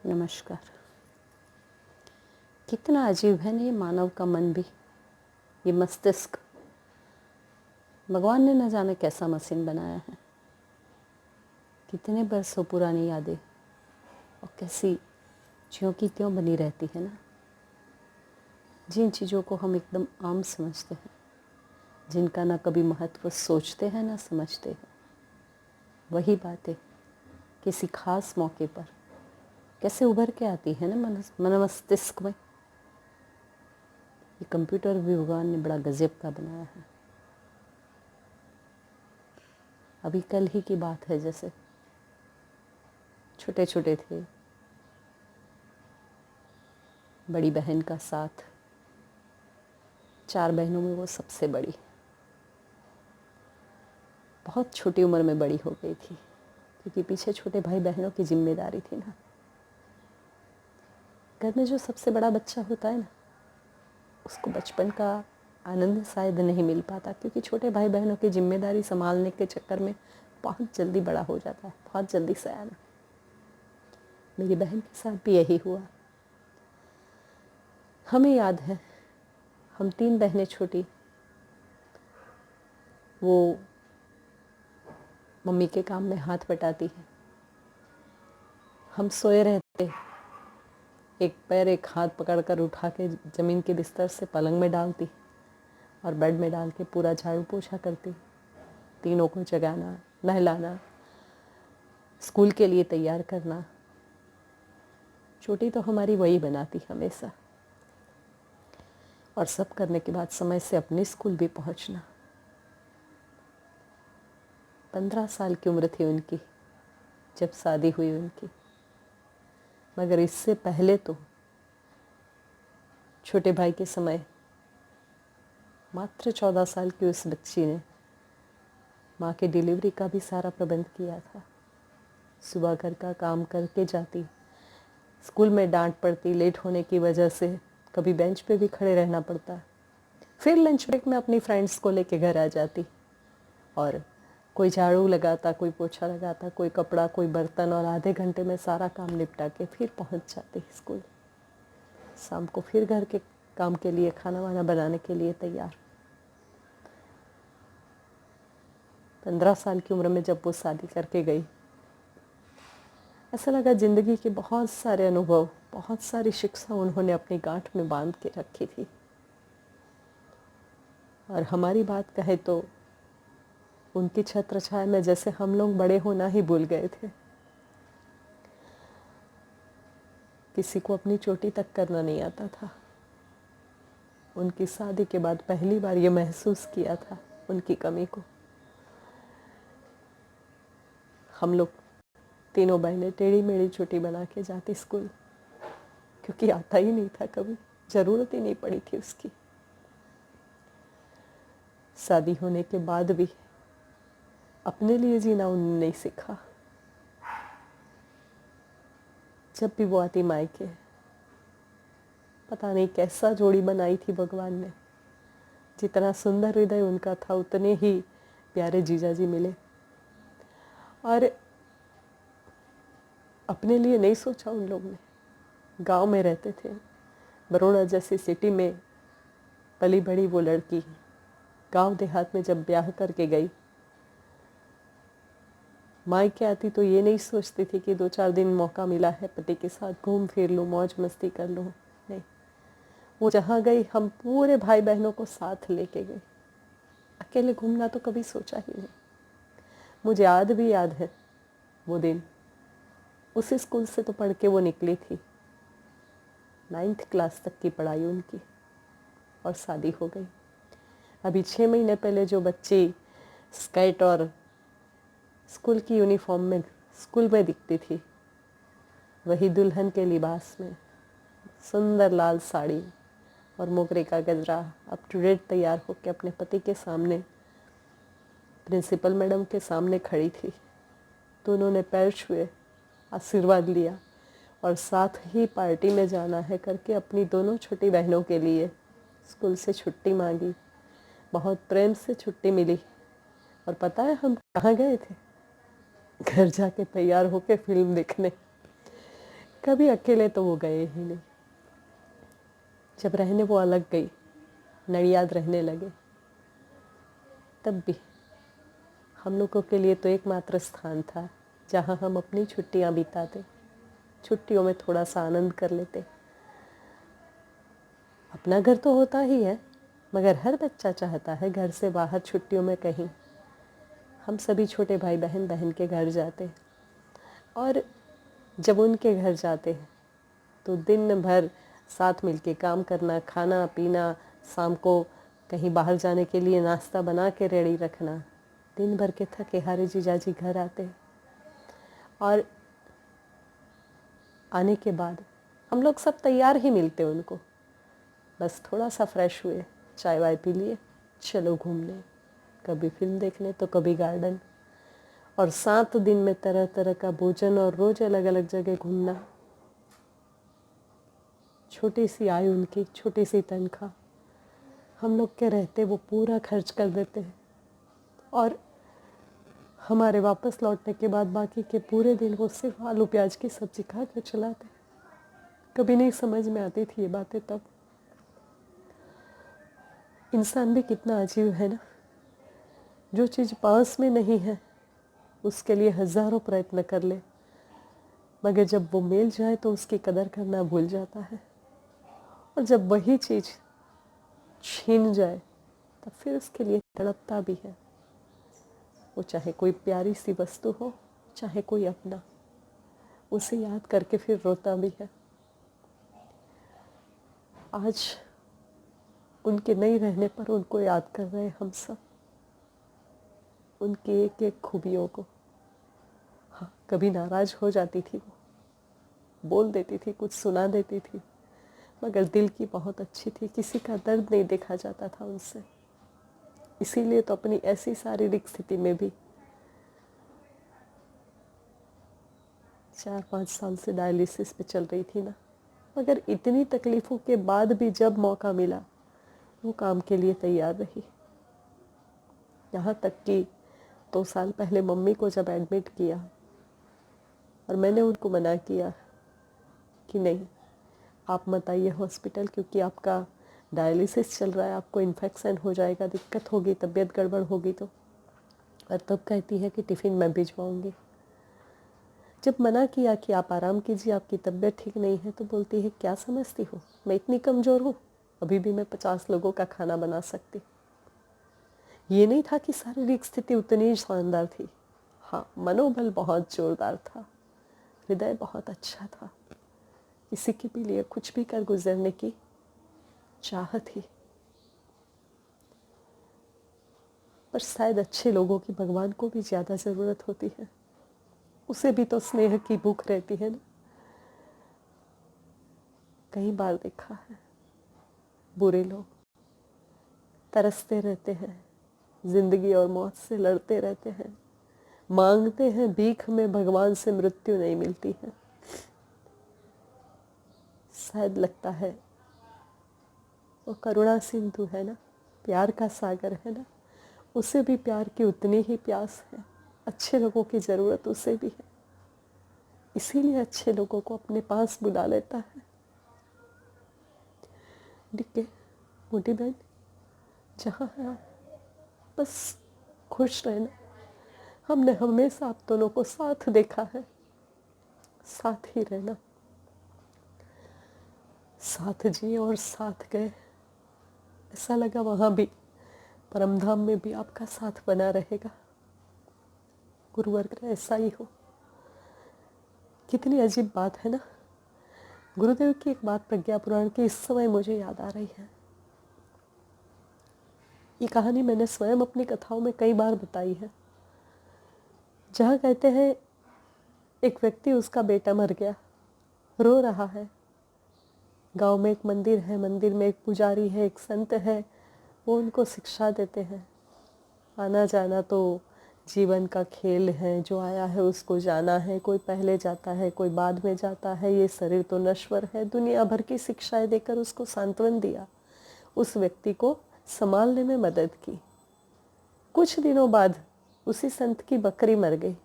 नमस्कार। कितना अजीब है ना ये मानव का मन भी, ये मस्तिष्क। भगवान ने न जाने कैसा मशीन बनाया है। कितने बरसों पुरानी यादें और कैसी ज्यों की त्यों बनी रहती है ना। जिन चीज़ों को हम एकदम आम समझते हैं, जिनका ना कभी महत्व सोचते हैं ना समझते हैं, वही बातें किसी खास मौके पर कैसे उभर के आती है ना मन मस्तिष्क में। ये कंप्यूटर भी भगवान ने बड़ा गजब का बनाया है। अभी कल ही की बात है, जैसे छोटे छोटे थे, बड़ी बहन का साथ, 4 बहनों में वो सबसे बड़ी, बहुत छोटी उम्र में बड़ी हो गई थी, क्योंकि पीछे छोटे भाई बहनों की जिम्मेदारी थी ना। घर में जो सबसे बड़ा बच्चा होता है ना, उसको बचपन का आनंद शायद नहीं मिल पाता, क्योंकि छोटे भाई बहनों की जिम्मेदारी संभालने के चक्कर में बहुत जल्दी बड़ा हो जाता है, बहुत जल्दी सयाना। मेरी बहन के साथ भी यही हुआ। हमें याद है, हम 3 बहनें छोटी, वो मम्मी के काम में हाथ बटाती है। हम सोए रहते, एक पैर एक हाथ पकड़कर उठा के ज़मीन के बिस्तर से पलंग में डालती और बेड में डाल के पूरा झाड़ू पोछा करती। तीनों को जगाना, नहलाना, स्कूल के लिए तैयार करना। छोटी तो हमारी वही बनाती हमेशा, और सब करने के बाद समय से अपने स्कूल भी पहुंचना। 15 साल की उम्र थी उनकी जब शादी हुई उनकी, मगर इससे पहले तो छोटे भाई के समय मात्र 14 साल की उस बच्ची ने माँ के डिलीवरी का भी सारा प्रबंध किया था। सुबह घर का काम करके जाती, स्कूल में डांट पड़ती लेट होने की वजह से, कभी बेंच पे भी खड़े रहना पड़ता। फिर लंच ब्रेक में अपनी फ्रेंड्स को लेके घर आ जाती, और कोई झाड़ू लगाता, कोई पोछा लगाता, कोई कपड़ा, कोई बर्तन, और आधे घंटे में सारा काम निपटा के फिर पहुंच जाती स्कूल। शाम को फिर घर के काम के लिए, खाना वाना बनाने के लिए तैयार। 15 साल की उम्र में जब वो शादी करके गई, ऐसा लगा ज़िंदगी के बहुत सारे अनुभव, बहुत सारी शिक्षा उन्होंने अपनी गांठ में बांध के रखी थी। और हमारी बात कहे तो उनकी छत्र छाया में जैसे हम लोग बड़े होना ही भूल गए थे। किसी को अपनी चोटी तक करना नहीं आता था। उनकी शादी के बाद पहली बार ये महसूस किया था उनकी कमी को। हम लोग तीनों बहनें टेढ़ी मेढ़ी चोटी बना के जाती स्कूल, क्योंकि आता ही नहीं था, कभी ज़रूरत ही नहीं पड़ी थी उसकी। शादी होने के बाद भी अपने लिए जीना उन्होंने नहीं सीखा। जब भी वो आती मायके, पता नहीं कैसा जोड़ी बनाई थी भगवान ने। जितना सुंदर हृदय उनका था, उतने ही प्यारे जीजाजी मिले। और अपने लिए नहीं सोचा उन लोग ने। गांव में रहते थे, बड़ौदा जैसी सिटी में पली बड़ी वो लड़की गांव देहात में जब ब्याह करके गई, मायके आती तो ये नहीं सोचती थी कि 2-4 दिन मौका मिला है पति के साथ घूम फिर लूँ, मौज मस्ती कर लूँ। नहीं, वो जहाँ गई हम पूरे भाई बहनों को साथ लेके गई। अकेले घूमना तो कभी सोचा ही नहीं। मुझे आज भी याद है वो दिन। उसी स्कूल से तो पढ़ के वो निकली थी। 9th क्लास तक की पढ़ाई उनकी, और शादी हो गई। अभी 6 महीने पहले जो बच्ची स्कर्ट और स्कूल की यूनिफॉर्म में स्कूल में दिखती थी, वही दुल्हन के लिबास में, सुंदर लाल साड़ी और मोगरे का गजरा, अप टू डेट तैयार होकर अपने पति के सामने, प्रिंसिपल मैडम के सामने खड़ी थी। तो उन्होंने पैर छुए, आशीर्वाद लिया, और साथ ही पार्टी में जाना है करके अपनी दोनों छोटी बहनों के लिए स्कूल से छुट्टी मांगी। बहुत प्रेम से छुट्टी मिली। और पता है हम कहाँ गए थे? घर जाके तैयार होके फिल्म देखने। कभी अकेले तो वो गए ही नहीं। जब रहने वो अलग गई, नडियाद रहने लगे, तब भी हम लोगों के लिए तो एकमात्र स्थान था जहाँ हम अपनी छुट्टियाँ बिताते, छुट्टियों में थोड़ा सा आनंद कर लेते। अपना घर तो होता ही है, मगर हर बच्चा चाहता है घर से बाहर छुट्टियों में कहीं। हम सभी छोटे भाई बहन बहन के घर जाते, और जब उनके घर जाते तो दिन भर साथ मिलके काम करना, खाना पीना, शाम को कहीं बाहर जाने के लिए नाश्ता बना के रेडी रखना। दिन भर के थके हारे जीजाजी घर आते, और आने के बाद हम लोग सब तैयार ही मिलते उनको। बस थोड़ा सा फ्रेश हुए, चाय वाय पी लिए, चलो घूमने, कभी फिल्म देखने तो कभी गार्डन, और 7 दिन में तरह तरह का भोजन और रोज अलग अलग जगह घूमना। छोटी सी आय उनकी, छोटी सी तनख्वाह, हम लोग के रहते वो पूरा खर्च कर देते हैं, और हमारे वापस लौटने के बाद बाकी के पूरे दिन वो सिर्फ आलू प्याज की सब्जी खा कर चलाते। कभी नहीं समझ में आती थी ये बातें तब। इंसान भी कितना अजीब है ना, जो चीज़ पास में नहीं है उसके लिए हज़ारों प्रयत्न कर ले, मगर जब वो मिल जाए तो उसकी कदर करना भूल जाता है, और जब वही चीज़ छीन जाए तब फिर उसके लिए तड़पता भी है। वो चाहे कोई प्यारी सी वस्तु हो, चाहे कोई अपना, उसे याद करके फिर रोता भी है। आज उनके नहीं रहने पर उनको याद कर रहे हैं हम सब, उनकी एक एक खूबियों को। हाँ, कभी नाराज हो जाती थी वो, बोल देती थी, कुछ सुना देती थी, मगर दिल की बहुत अच्छी थी, किसी का दर्द नहीं देखा जाता था उनसे। इसीलिए तो अपनी ऐसी शारीरिक स्थिति में भी 4-5 साल से डायलिसिस पे चल रही थी ना, मगर इतनी तकलीफ़ों के बाद भी जब मौका मिला वो काम के लिए तैयार रही। यहाँ तक कि 2 साल पहले मम्मी को जब एडमिट किया और मैंने उनको मना किया कि नहीं, आप मत आइए हॉस्पिटल, क्योंकि आपका डायलिसिस चल रहा है, आपको इन्फेक्शन हो जाएगा, दिक्कत होगी, तबीयत गड़बड़ होगी तो। और तब कहती है कि टिफ़िन मैं भिजवाऊँगी। जब मना किया कि आप आराम कीजिए, आपकी तबीयत ठीक नहीं है, तो बोलती है क्या समझती हो, मैं इतनी कमज़ोर हूँ, अभी भी मैं 50 लोगों का खाना बना सकती। ये नहीं था कि शारीरिक स्थिति उतनी शानदार थी, हाँ मनोबल बहुत जोरदार था, हृदय बहुत अच्छा था, किसी के भी लिए कुछ भी कर गुजरने की चाहत थी। पर शायद अच्छे लोगों की भगवान को भी ज़्यादा ज़रूरत होती है, उसे भी तो स्नेह की भूख रहती है ना। कई बार देखा है, बुरे लोग तरसते रहते हैं, जिंदगी और मौत से लड़ते रहते हैं, मांगते हैं भीख में, भगवान से मृत्यु नहीं मिलती है। शायद लगता है वो करुणा सिंधु है ना, प्यार का सागर है ना, उसे भी प्यार की उतनी ही प्यास है, अच्छे लोगों की ज़रूरत उसे भी है, इसीलिए अच्छे लोगों को अपने पास बुला लेता है। ठीक है मोटी बहन, जहाँ है आप बस खुश रहना। हमने हमेशा आप दोनों को साथ देखा है, साथ ही रहना, साथ जिए और साथ गए। ऐसा लगा वहाँ भी, परमधाम में भी आपका साथ बना रहेगा। गुरुवर का ऐसा ही हो। कितनी अजीब बात है ना, गुरुदेव की एक बात प्रज्ञा पुराण की इस समय मुझे याद आ रही है। ये कहानी मैंने स्वयं अपनी कथाओं में कई बार बताई है, जहाँ कहते हैं एक व्यक्ति, उसका बेटा मर गया, रो रहा है। गांव में एक मंदिर है, मंदिर में एक पुजारी है, एक संत है, वो उनको शिक्षा देते हैं। आना जाना तो जीवन का खेल है, जो आया है उसको जाना है, कोई पहले जाता है, कोई बाद में जाता है, ये शरीर तो नश्वर है। दुनिया भर की शिक्षाएं देकर उसको सांत्वन दिया, उस व्यक्ति को संभालने में मदद की। कुछ दिनों बाद उसी संत की बकरी मर गई,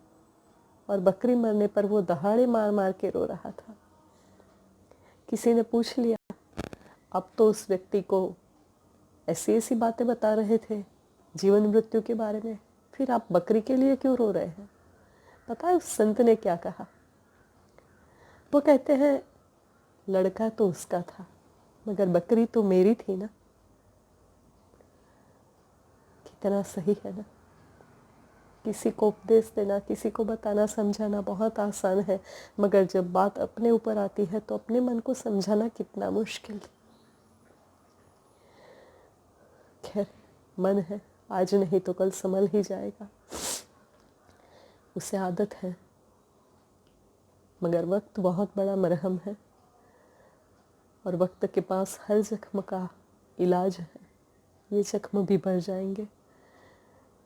और बकरी मरने पर वो दहाड़े मार मार के रो रहा था। किसी ने पूछ लिया, अब तो उस व्यक्ति को ऐसी ऐसी बातें बता रहे थे जीवन मृत्यु के बारे में, फिर आप बकरी के लिए क्यों रो रहे हैं? पता है उस संत ने क्या कहा? वो कहते हैं, लड़का तो उसका था मगर बकरी तो मेरी थी ना। कितना सही है ना। किसी को उपदेश देना, किसी को बताना समझाना बहुत आसान है, मगर जब बात अपने ऊपर आती है तो अपने मन को समझाना कितना मुश्किल। खैर, मन है, आज नहीं तो कल संभल ही जाएगा, उसे आदत है। मगर वक्त बहुत बड़ा मरहम है और वक्त के पास हर जख्म का इलाज है। ये जख्म भी भर जाएंगे,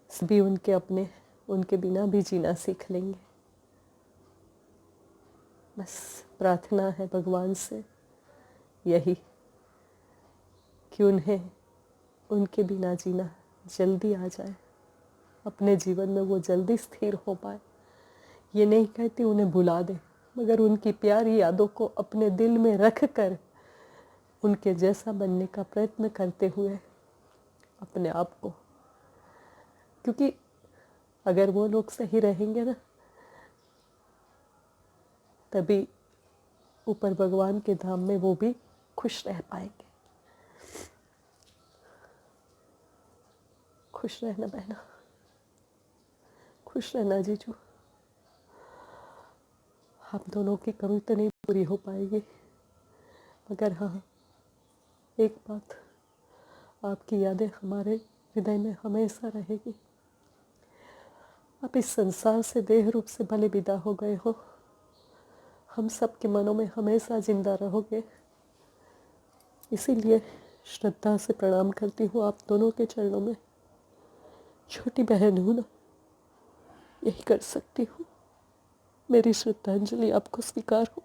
सभी उनके अपने, उनके बिना भी जीना सीख लेंगे। बस प्रार्थना है भगवान से यही कि उन्हें उनके बिना जीना जल्दी आ जाए, अपने जीवन में वो जल्दी स्थिर हो पाए। ये नहीं कहती उन्हें भुला दे, मगर उनकी प्यारी यादों को अपने दिल में रख कर उनके जैसा बनने का प्रयत्न करते हुए अपने आप को, क्योंकि अगर वो लोग सही रहेंगे ना, तभी ऊपर भगवान के धाम में वो भी खुश रह पाएंगे। खुश रहना बहना, खुश रहना जीजू। हम दोनों की कमी तो नहीं पूरी हो पाएगी, मगर हाँ, एक बात, आपकी यादें हमारे हृदय में हमेशा रहेगी। आप इस संसार से देह रूप से भले विदा हो गए हो, हम सब के मनों में हमेशा जिंदा रहोगे। इसीलिए श्रद्धा से प्रणाम करती हूँ आप दोनों के चरणों में। छोटी बहन हूँ ना, यही कर सकती हूँ। मेरी श्रद्धांजलि आपको स्वीकार हो।